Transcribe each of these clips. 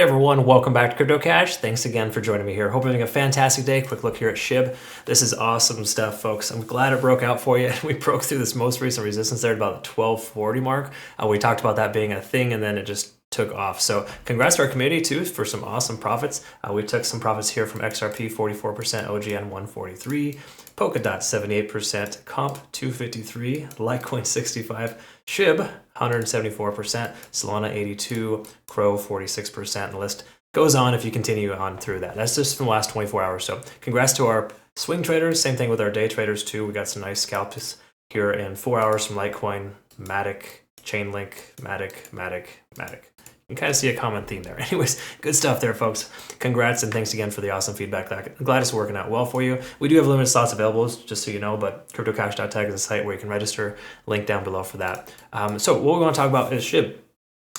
Hey everyone, welcome back to Crypto Cash. Thanks again for joining me here. Hope you're having a fantastic day. Quick look here at Shib. This is awesome stuff, folks. I'm glad it broke out for you. We broke through this most recent resistance there at about the 1240 mark. We talked about that being a thing and then it just took off. So congrats to our community too for some awesome profits. We took some profits here from XRP 44%, OGN 143, Polkadot 78%, Comp 253, Litecoin 65, Shib 174%, Solana 82, Crow 46%, and the list goes on if you continue on through that. That's just from the last 24 hours. So congrats to our swing traders. Same thing with our day traders too. We got some nice scalps here in 4 hours from Litecoin, Matic, Chainlink, Matic. You can kind of see a common theme there. Anyways, good stuff there, folks. Congrats and thanks again for the awesome feedback. I'm glad it's working out well for you. We do have limited slots available, just so you know, but cryptocash.tech is a site where you can register. Link down below for that. So what we want to talk about is Shib.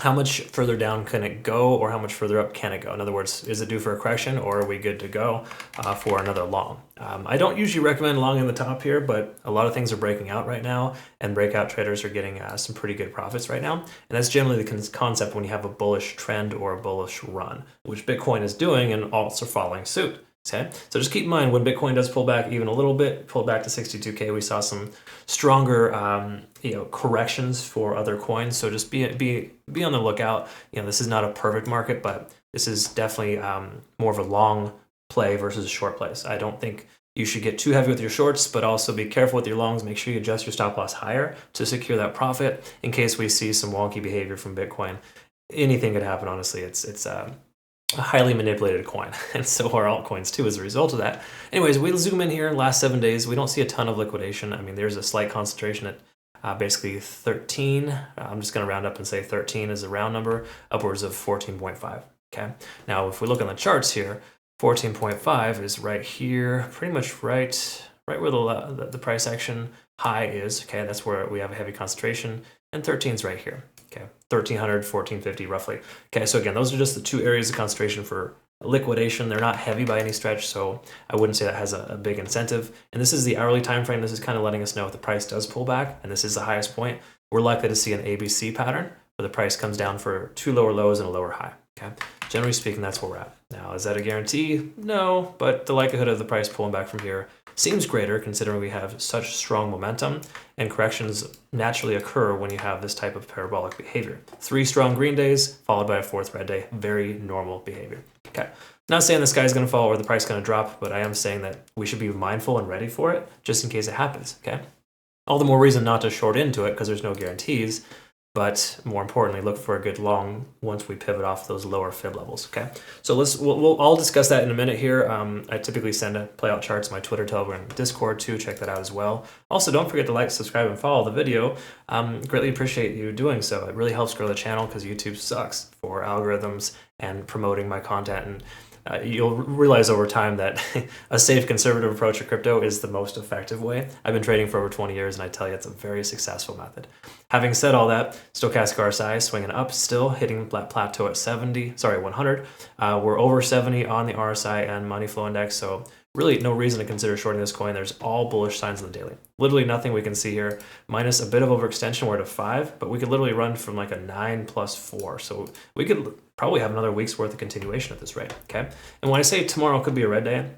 How much further down can it go, or how much further up can it go? In other words, is it due for a correction, or are we good to go for another long? I don't usually recommend long in the top here, but a lot of things are breaking out right now, and breakout traders are getting some pretty good profits right now. And that's generally the concept when you have a bullish trend or a bullish run, which Bitcoin is doing, and alts are following suit. Okay, so just keep in mind when Bitcoin does pull back even a little bit, pull back to 62K, we saw some stronger corrections for other coins. So just be on the lookout. This is not a perfect market, but this is definitely more of a long play versus a short play. So I don't think you should get too heavy with your shorts, but also be careful with your longs. Make sure you adjust your stop loss higher to secure that profit in case we see some wonky behavior from Bitcoin. Anything could happen, honestly. It's a highly manipulated coin, and so are altcoins too as a result of that. Anyways, we'll zoom in here in the last 7 days. We don't see a ton of liquidation. I mean, there's a slight concentration at basically 13. I'm just going to round up and say 13 is a round number, upwards of 14.5. Okay. Now, if we look on the charts here, 14.5 is right here, pretty much right where the price action high is. Okay, that's where we have a heavy concentration, and 13 is right here. Okay, 1300, 1450 roughly. Okay, so again, those are just the two areas of concentration for liquidation. They're not heavy by any stretch, so I wouldn't say that has a big incentive. And this is the hourly time frame. This is kind of letting us know if the price does pull back, and this is the highest point, we're likely to see an ABC pattern where the price comes down for two lower lows and a lower high. Okay, generally speaking, that's where we're at. Now, is that a guarantee? No, but the likelihood of the price pulling back from here seems greater considering we have such strong momentum, and corrections naturally occur when you have this type of parabolic behavior. 3 strong green days followed by a 4th red day, very normal behavior. Okay, not saying the sky's going to fall or the price is going to drop, but I am saying that we should be mindful and ready for it just in case it happens. Okay, all the more reason not to short into it because there's no guarantees. But more importantly, look for a good long once we pivot off those lower fib levels. Okay, so we'll all discuss that in a minute here. I typically send playout charts on my Twitter, Telegram, Discord too. Check that out as well. Also, don't forget to like, subscribe, and follow the video. Greatly appreciate you doing so. It really helps grow the channel because YouTube sucks for algorithms and promoting my content. And you'll realize over time that a safe conservative approach to crypto is the most effective way. I've been trading for over 20 years, and I tell you, it's a very successful method. Having said all that, stochastic RSI swinging up still, hitting that plateau at 100. We're over 70 on the RSI and money flow index, so really no reason to consider shorting this coin. There's all bullish signs on the daily. Literally nothing we can see here, minus a bit of overextension. We're at a 5, but we could literally run from like a 9 plus 4. So we could probably have another week's worth of continuation at this rate. Okay, and when I say tomorrow could be a red day,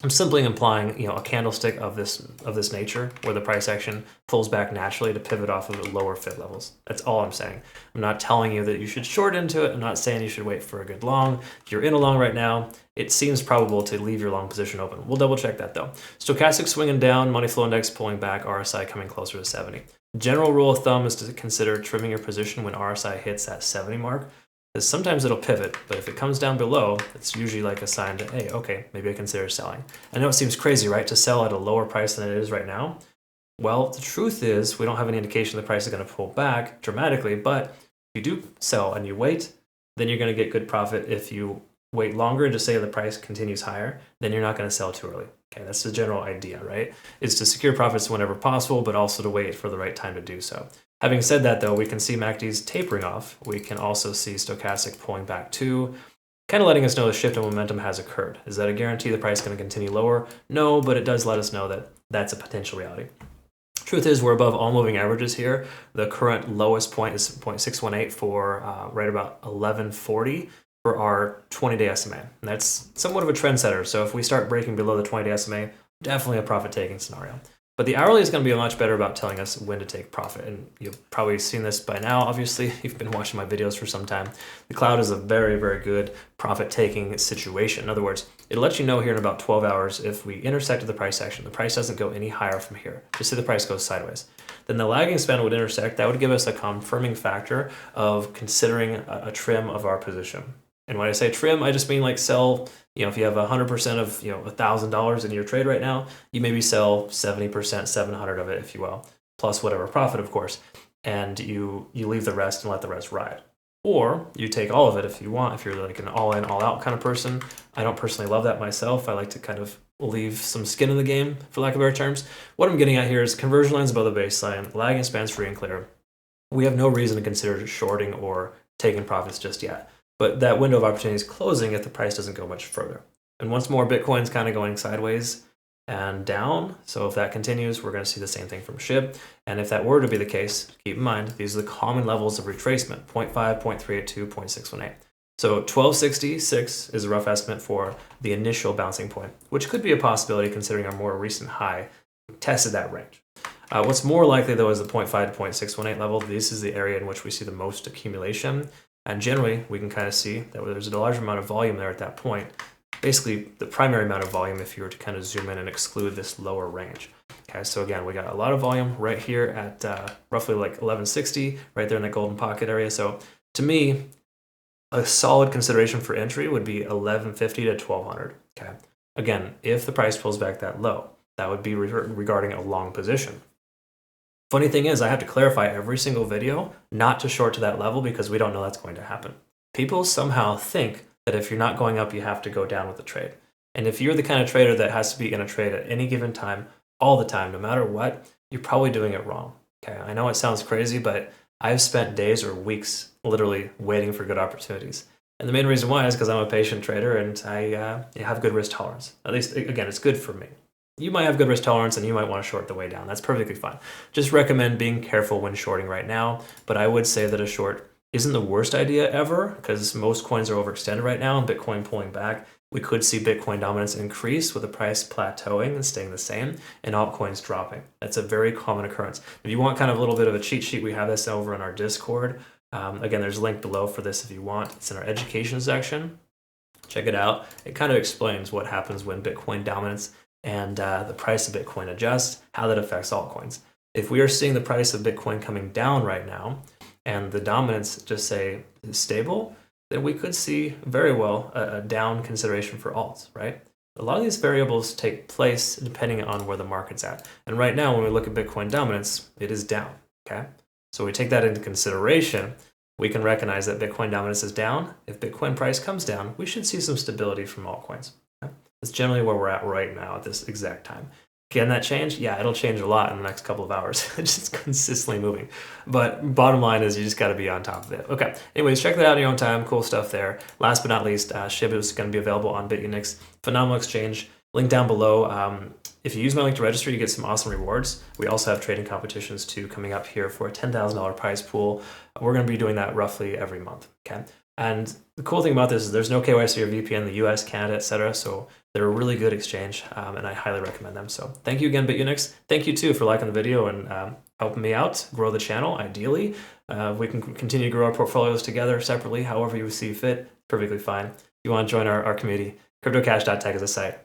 I'm simply implying a candlestick of this nature where the price action pulls back naturally to pivot off of the lower fib levels. That's all I'm saying. I'm not telling you that you should short into it. I'm not saying you should wait for a good long. If you're in a long right now, it seems probable to leave your long position open. We'll double check that though. Stochastic swinging down, money flow index pulling back, RSI coming closer to 70. General rule of thumb is to consider trimming your position when RSI hits that 70 mark. Because sometimes it'll pivot, but if it comes down below, it's usually like a sign that, hey, okay, maybe I consider selling. I know it seems crazy, right, to sell at a lower price than it is right now. Well, the truth is we don't have any indication the price is going to pull back dramatically, but if you do sell and you wait, then you're going to get good profit. If you wait longer and just say the price continues higher, then you're not going to sell too early. Okay, that's the general idea, right? Is to secure profits whenever possible, but also to wait for the right time to do so. Having said that, though, we can see MACD's tapering off. We can also see stochastic pulling back too, kind of letting us know the shift in momentum has occurred. Is that a guarantee the price is going to continue lower? No, but it does let us know that that's a potential reality. Truth is, we're above all moving averages here. The current lowest point is 0.618 for right about 1140. for our 20-day SMA. And that's somewhat of a trendsetter. So if we start breaking below the 20-day SMA, definitely a profit-taking scenario. But the hourly is going to be much better about telling us when to take profit. And you've probably seen this by now, obviously. You've been watching my videos for some time. The cloud is a very, very good profit-taking situation. In other words, it'll let you know here in about 12 hours if we intersected the price action, the price doesn't go any higher from here. Just say the price goes sideways. Then the lagging span would intersect. That would give us a confirming factor of considering a trim of our position. And when I say trim, I just mean like sell, if you have 100% of, $1,000 in your trade right now, you maybe sell 70%, 700 of it, if you will, plus whatever profit, of course, and you leave the rest and let the rest ride. Or you take all of it if you want, if you're like an all-in, all-out kind of person. I don't personally love that myself. I like to kind of leave some skin in the game, for lack of better terms. What I'm getting at here is conversion lines above the baseline, lagging spans free and clear. We have no reason to consider shorting or taking profits just yet. But that window of opportunity is closing if the price doesn't go much further. And once more, Bitcoin's kind of going sideways and down. So if that continues, we're going to see the same thing from Shib. And if that were to be the case, keep in mind, these are the common levels of retracement, 0.5, 0.382, 0.618. So 1266 is a rough estimate for the initial bouncing point, which could be a possibility considering our more recent high tested that range. What's more likely, though, is the 0.5 to 0.618 level. This is the area in which we see the most accumulation. And generally, we can kind of see that there's a large amount of volume there at that point. Basically, the primary amount of volume if you were to kind of zoom in and exclude this lower range. Okay, so again, we got a lot of volume right here at roughly like 1160, right there in that golden pocket area. So to me, a solid consideration for entry would be 1150 to 1200. Okay, again, if the price pulls back that low, that would be regarding a long position. Funny thing is, I have to clarify every single video not to short to that level because we don't know that's going to happen. People somehow think that if you're not going up, you have to go down with the trade. And if you're the kind of trader that has to be in a trade at any given time, all the time, no matter what, you're probably doing it wrong. Okay, I know it sounds crazy, but I've spent days or weeks literally waiting for good opportunities. And the main reason why is because I'm a patient trader and I have good risk tolerance. At least, again, it's good for me. You might have good risk tolerance and you might want to short the way down. That's perfectly fine. Just recommend being careful when shorting right now. But I would say that a short isn't the worst idea ever because most coins are overextended right now and Bitcoin pulling back. We could see Bitcoin dominance increase with the price plateauing and staying the same and altcoins dropping. That's a very common occurrence. If you want kind of a little bit of a cheat sheet, we have this over in our Discord. Again, there's a link below for this if you want. It's in our education section. Check it out. It kind of explains what happens when Bitcoin dominance and the price of Bitcoin adjusts, how that affects altcoins. If we are seeing the price of Bitcoin coming down right now and the dominance just say is stable, then we could see very well a down consideration for alts, right? A lot of these variables take place depending on where the market's at. And right now, when we look at Bitcoin dominance, it is down, okay? So we take that into consideration. We can recognize that Bitcoin dominance is down. If Bitcoin price comes down, we should see some stability from altcoins. Okay? That's generally where we're at right now at this exact time. Can that change? Yeah, it'll change a lot in the next couple of hours. It's just consistently moving. But bottom line is you just got to be on top of it. Okay, anyways, check that out in your own time. Cool stuff there. Last but not least, Shib is going to be available on Bitunix. Phenomenal exchange. Link down below. If you use my link to register, you get some awesome rewards. We also have trading competitions too coming up here for a $10,000 prize pool. We're going to be doing that roughly every month. Okay. And the cool thing about this is there's no KYC or VPN in the US, Canada, etc. So they're a really good exchange, and I highly recommend them. So thank you again, Bitunix. Thank you too for liking the video and helping me out grow the channel. Ideally, we can continue to grow our portfolios together separately, however you see fit. Perfectly fine. If you want to join our community, cryptocash.tech is a site.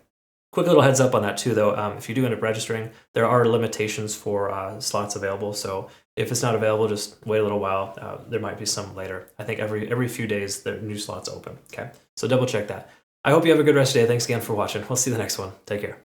Quick little heads up on that too, though. If you do end up registering, there are limitations for slots available. So if it's not available, just wait a little while. There might be some later. I think every few days, there are new slots open. Okay, so double check that. I hope you have a good rest of the day. Thanks again for watching. We'll see you the next one. Take care.